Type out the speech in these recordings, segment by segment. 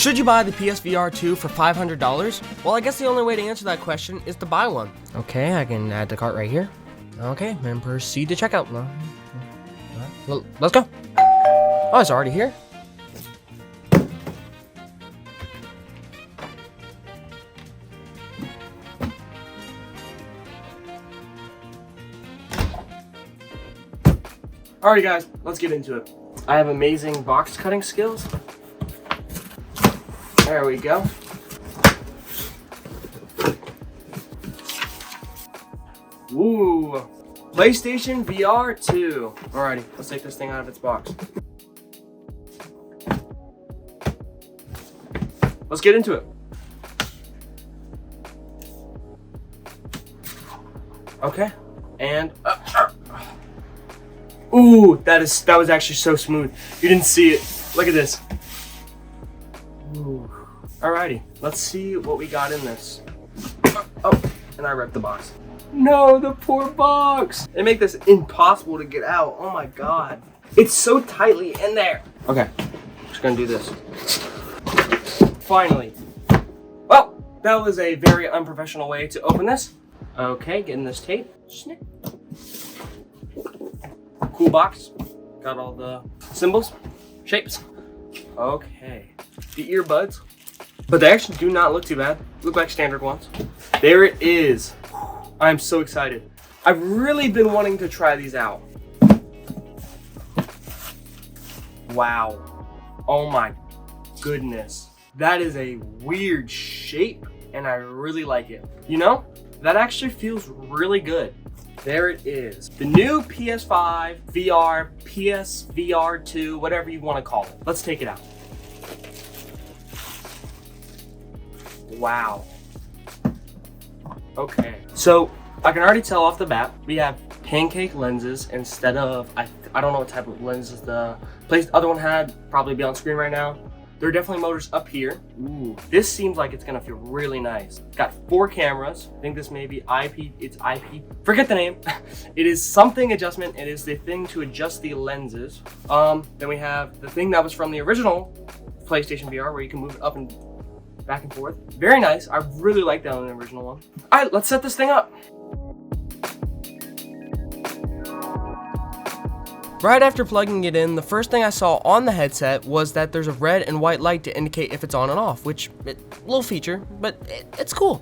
Should you buy the PSVR2 for $500? Well, I guess the only way to answer that question is to buy one. Okay, I can add to cart right here. Okay, and proceed to checkout. Well, let's go. Oh, it's already here. Alrighty guys, let's get into it. I have amazing box cutting skills. There we go. Ooh, PlayStation VR 2. Alrighty, let's take this thing out of its box. Let's get into it. Okay, and ooh, that was actually so smooth. You didn't see it. Look at this. Ooh. Alrighty, let's see what we got in this. Oh, and I ripped the box. No, the poor box. They make this impossible to get out. Oh my god. It's so tightly in there. Okay, just gonna do this. Finally. Well, that was a very unprofessional way to open this. Okay, getting this tape. Snip. Cool box. Got all the symbols, shapes. Okay, the earbuds. But they actually do not look too bad. Look like standard ones. There it is. I'm so excited. I've really been wanting to try these out. Wow. Oh my goodness. That is a weird shape and I really like it. You know, that actually feels really good. There it is. The new PS5 VR, PSVR2, whatever you want to call it. Let's take it out. Wow. Okay. So I can already tell off the bat, we have pancake lenses instead of, I don't know what type of lenses the other one had, probably be on screen right now. There are definitely motors up here. Ooh, this seems like it's gonna feel really nice. Got 4 cameras. I think this may be it's IP, forget the name. It is something adjustment. It is the thing to adjust the lenses. Then we have the thing that was from the original PlayStation VR where you can move it up and back and forth. Very nice. I really like that on the original one. All right, let's set this thing up. Right after plugging it in, the first thing I saw on the headset was that there's a red and white light to indicate if it's on and off, which, little feature, but it's cool.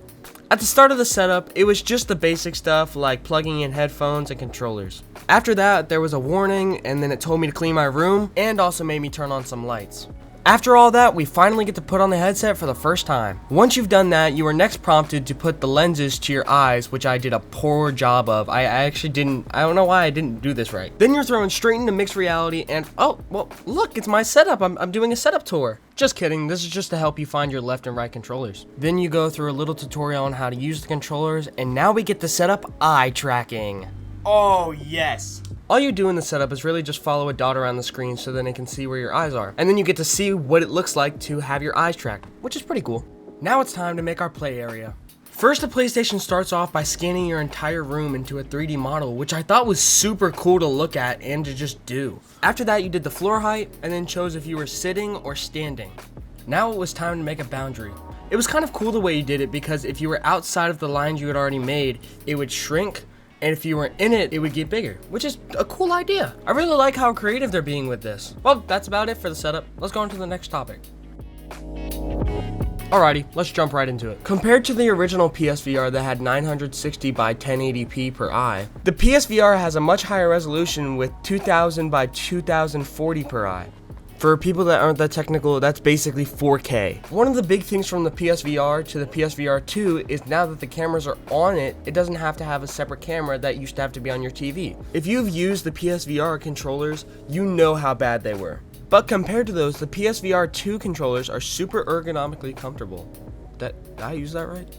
At the start of the setup, it was just the basic stuff like plugging in headphones and controllers. After that, there was a warning, and then it told me to clean my room, and also made me turn on some lights. After all that, we finally get to put on the headset for the first time. Once you've done that, you are next prompted to put the lenses to your eyes, which I did a poor job of. I don't know why I didn't do this right. Then you're thrown straight into mixed reality and, oh, well, look, it's my setup. I'm doing a setup tour. Just kidding, this is just to help you find your left and right controllers. Then you go through a little tutorial on how to use the controllers, and now we get to set up eye tracking. Oh, yes. All you do in the setup is really just follow a dot around the screen so then it can see where your eyes are. And then you get to see what it looks like to have your eyes tracked, which is pretty cool. Now it's time to make our play area. First, the PlayStation starts off by scanning your entire room into a 3D model, which I thought was super cool to look at and to just do. After that, you did the floor height and then chose if you were sitting or standing. Now it was time to make a boundary. It was kind of cool the way you did it because if you were outside of the lines you had already made, it would shrink. And if you were in it, it would get bigger, which is a cool idea. I really like how creative they're being with this. Well, that's about it for the setup. Let's go on to the next topic. Alrighty, let's jump right into it. Compared to the original PSVR that had 960 by 1080p per eye, the PSVR has a much higher resolution with 2000 by 2040 per eye. For people that aren't that technical, that's basically 4K. One of the big things from the PSVR to the PSVR 2 is now that the cameras are on it, it doesn't have to have a separate camera that used to have to be on your TV. If you've used the PSVR controllers, you know how bad they were. But compared to those, the PSVR 2 controllers are super ergonomically comfortable. Did I use that right?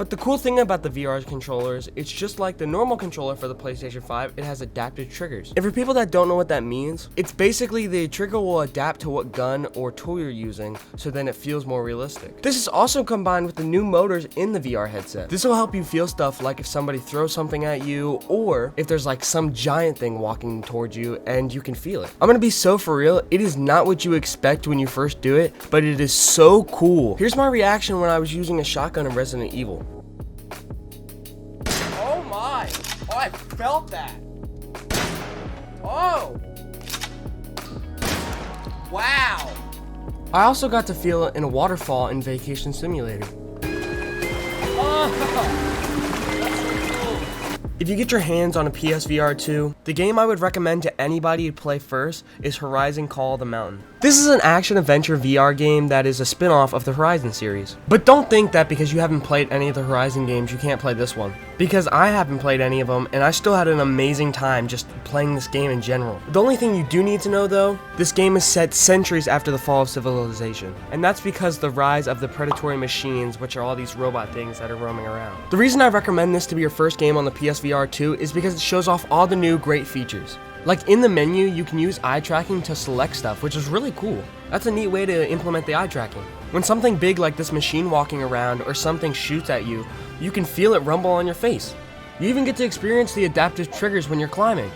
But the cool thing about the VR controllers, it's just like the normal controller for the PlayStation 5, it has adaptive triggers. And for people that don't know what that means, it's basically the trigger will adapt to what gun or tool you're using, so then it feels more realistic. This is also combined with the new motors in the VR headset. This will help you feel stuff like if somebody throws something at you, or if there's like some giant thing walking towards you and you can feel it. I'm gonna be so for real, it is not what you expect when you first do it, but it is so cool. Here's my reaction when I was using a shotgun in Resident Evil. Oh my! Oh, I felt that! Oh! Wow! I also got to feel it in a waterfall in Vacation Simulator. Oh! If you get your hands on a PSVR2, the game I would recommend to anybody to play first is Horizon Call of the Mountain. This is an action-adventure VR game that is a spin-off of the Horizon series. But don't think that because you haven't played any of the Horizon games, you can't play this one. Because I haven't played any of them, and I still had an amazing time just playing this game in general. The only thing you do need to know though, this game is set centuries after the fall of civilization. And that's because the rise of the predatory machines, which are all these robot things that are roaming around. The reason I recommend this to be your first game on the PSVR2 is because it shows off all the new great features. Like in the menu, you can use eye tracking to select stuff, which is really cool. That's a neat way to implement the eye tracking. When something big like this machine walking around or something shoots at you, you can feel it rumble on your face. You even get to experience the adaptive triggers when you're climbing.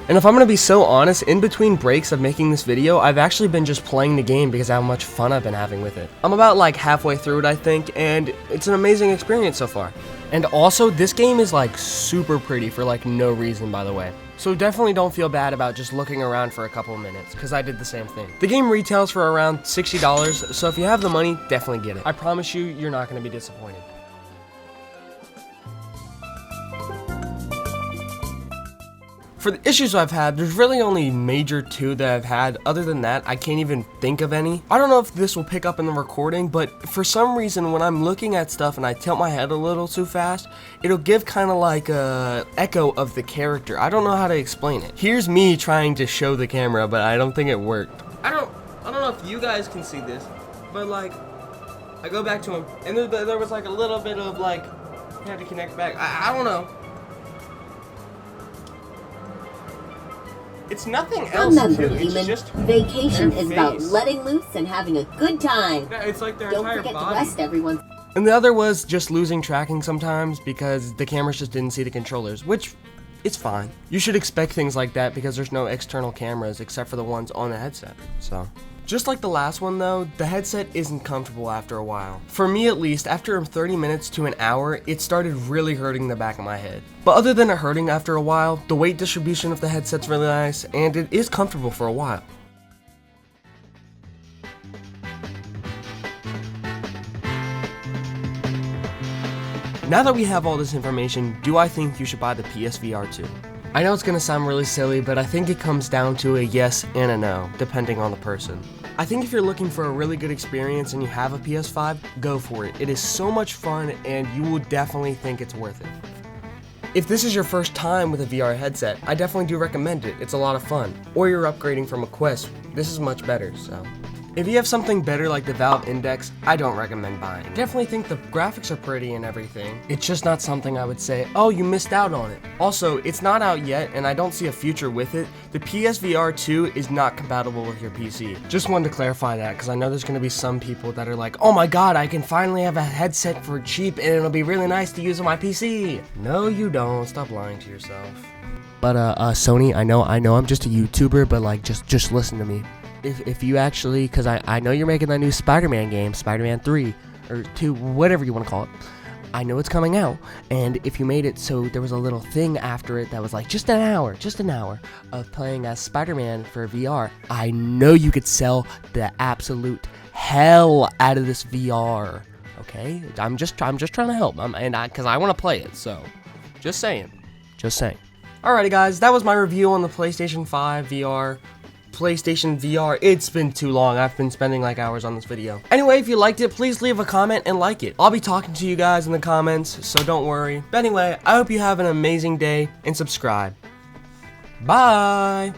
And if I'm gonna be so honest, in between breaks of making this video, I've actually been just playing the game because of how much fun I've been having with it. I'm about like halfway through it, I think, and it's an amazing experience so far. And also, this game is like super pretty for like no reason, by the way. So definitely don't feel bad about just looking around for a couple of minutes, because I did the same thing. The game retails for around $60, so if you have the money, definitely get it. I promise you, you're not going to be disappointed. For the issues I've had, there's really only major two that I've had. Other than that, I can't even think of any. I don't know if this will pick up in the recording, but for some reason, when I'm looking at stuff and I tilt my head a little too fast, it'll give kind of like a echo of the character. I don't know how to explain it. Here's me trying to show the camera, but I don't think it worked. I don't know if you guys can see this, but like, I go back to him, and there was like a little bit of like, you had to connect back. I don't know. It's nothing else Remember, too. human, It's just vacation their is about face. letting loose and having a good time. Yeah, it's like their Don't entire forget body. to rest, everyone. And the other was just losing tracking sometimes because the cameras just didn't see the controllers, which it's fine. You should expect things like that because there's no external cameras except for the ones on the headset. So, just like the last one though, the headset isn't comfortable after a while. For me at least, after 30 minutes to an hour, it started really hurting the back of my head. But other than it hurting after a while, the weight distribution of the headset's really nice, and it is comfortable for a while. Now that we have all this information, do I think you should buy the PSVR2? I know it's gonna sound really silly, but I think it comes down to a yes and a no, depending on the person. I think if you're looking for a really good experience and you have a PS5, go for it. It is so much fun and you will definitely think it's worth it. If this is your first time with a VR headset, I definitely do recommend it. It's a lot of fun. Or you're upgrading from a Quest, this is much better, so. If you have something better like the Valve Index, I don't recommend buying. Definitely think the graphics are pretty and everything. It's just not something I would say, oh, you missed out on it. Also, it's not out yet and I don't see a future with it. The PSVR2 is not compatible with your PC. Just wanted to clarify that because I know there's going to be some people that are like, oh my god, I can finally have a headset for cheap and it'll be really nice to use on my PC. No, you don't. Stop lying to yourself. But Sony, I know I'm just a YouTuber, but like, just listen to me. If you actually, because I know you're making that new Spider-Man game, Spider-Man 3, or 2, whatever you want to call it. I know it's coming out, and if you made it so there was a little thing after it that was like just an hour of playing as Spider-Man for VR, I know you could sell the absolute hell out of this VR, okay? I'm just trying to help, because I want to play it, so just saying. Alrighty guys, that was my review on the PlayStation 5 VR. PlayStation VR. It's been too long. I've been spending like hours on this video. Anyway, if you liked it, please leave a comment and like it. I'll be talking to you guys in the comments, so don't worry. But anyway, I hope you have an amazing day and subscribe. Bye!